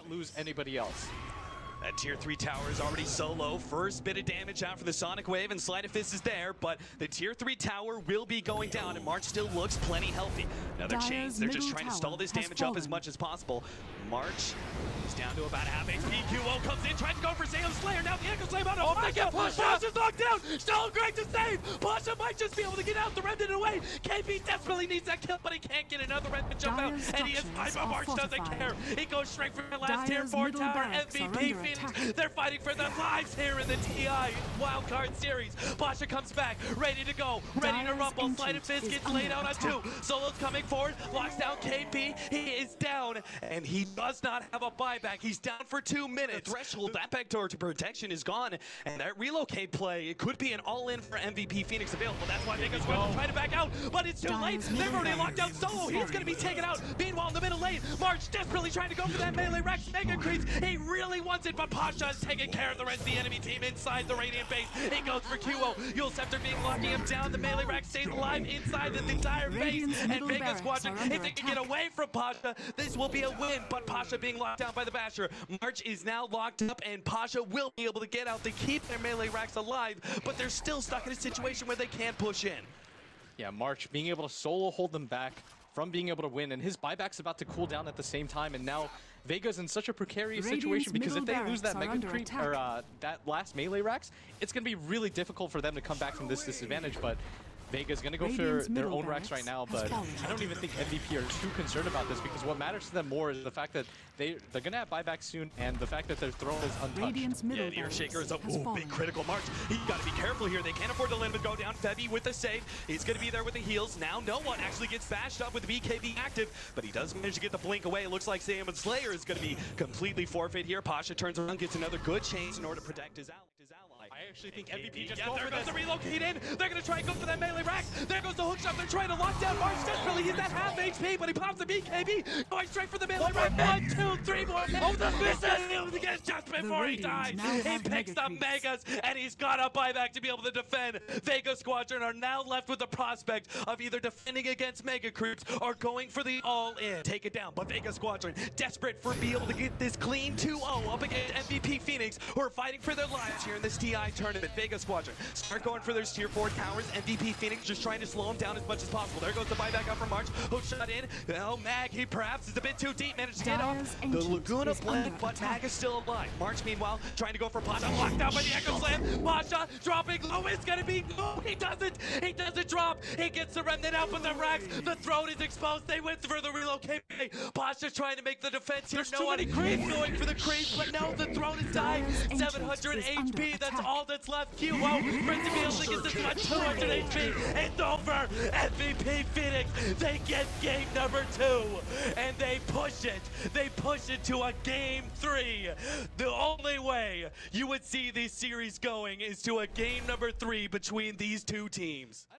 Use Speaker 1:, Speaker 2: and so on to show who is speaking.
Speaker 1: can't lose anybody else.
Speaker 2: That tier 3 tower is already so low. First bit of damage out for the Sonic Wave, and Sleight of Fist is there, but the tier 3 tower will be going down, and March still looks plenty healthy. Another chains, they're just trying to stall this damage up as much as possible. March is down to about half HP. QO comes in, tries to go for Sam Slayer. Now the Echo Slave out of Vega. Pasha's knocked down. Still great to save. Pasha might just be able to get out the Remnant away. KP desperately needs that kill, but he can't get another Remnant jump out. And he is fine, but March doesn't care. He goes straight for the last tier 4 tower. MVP Phoenix. They're fighting for their lives here in the TI Wildcard Series. Pasha comes back, ready to go, ready to rumble. Sleight of Fist gets laid out on 2. Solo's coming forward, locks down KP. He is down, and he does not have a buyback. He's down for 2 minutes. The threshold, that backdoor to protection is gone, and that relocate play, it could be an all-in for MVP Phoenix available. That's why Vega's going to try to back out, but it's too late. They've already locked down Solo. He's going to be taken out. Meanwhile, in the middle lane, March desperately trying to go for that melee Rex Mega Creeps. He really wants it, but Pasha is taking care of the rest of the enemy team inside the Radiant base. He goes for QO. Yule Scepter being locking him down. The melee Rex stays alive inside the entire base, and Vega Squadron, if they can get away from Pasha, this will be a win, but Pasha being locked down by the Basher. March is now locked up, and Pasha will be able to get out. They keep their melee racks alive, but they're still stuck in a situation where they can't push in.
Speaker 1: Yeah, March being able to solo hold them back from being able to win, and his buyback's about to cool down at the same time, and now Vega's in such a precarious situation because if they lose that Mega Creep, or that last melee racks, it's going to be really difficult for them to come back from this disadvantage, but Vega's going to go for their own racks right now, but I don't even think MVP are too concerned about this because what matters to them more is the fact that they're going to have buyback soon and the fact that their throne is untouched.
Speaker 2: Yeah, the Earthshaker is a big critical March. You got to be careful here. They can't afford to let him go down. Febby with the save. He's going to be there with the heals. Now no one actually gets bashed up with BKB active, but he does manage to get the blink away. It looks like Sam and Slayer is going to be completely forfeit here. Pasha turns around, gets another good chase in order to protect his ally.
Speaker 1: I actually think MVP just
Speaker 2: there goes the relocate in. They're going to try and go for that melee rack. There goes the hookshot. They're trying to lock down March desperately. He's at half HP, but he pops the BKB. Going straight for the melee rack. 1, 2, 3 more. Oh, the misses! He gets just before he dies. He picks up Megas, and he's got a buyback to be able to defend. Vega Squadron are now left with the prospect of either defending against Mega Creeps or going for the all-in. Take it down, but Vega Squadron desperate for being able to get this clean 2-0 up against MVP Phoenix, who are fighting for their lives here in this TI tournament. Vega Squadron start going for their tier 4 towers. MVP Phoenix just trying to slow him down as much as possible. There goes the buyback up from March. Hook shot in. Oh, Mag, he perhaps is a bit too deep. Managed to get off the Laguna blend, but Mag is still alive. March, meanwhile, trying to go for Pasha. Locked down by the Echo Slam. Pasha dropping low. It's going to be low. He doesn't. He doesn't drop. He gets the remnant out with the racks. The throne is exposed. They went for the relocate. Pasha trying to make the defense here. No one going for the creeps, but no, the throne is dying. 700 HP. That's all that's left. QO, Prince of Fields gets this one, 200 HP. It's over. MVP Phoenix, they get game number 2, and they push it. They push it to a game 3. The only way you would see this series going is to a game number 3 between these two teams.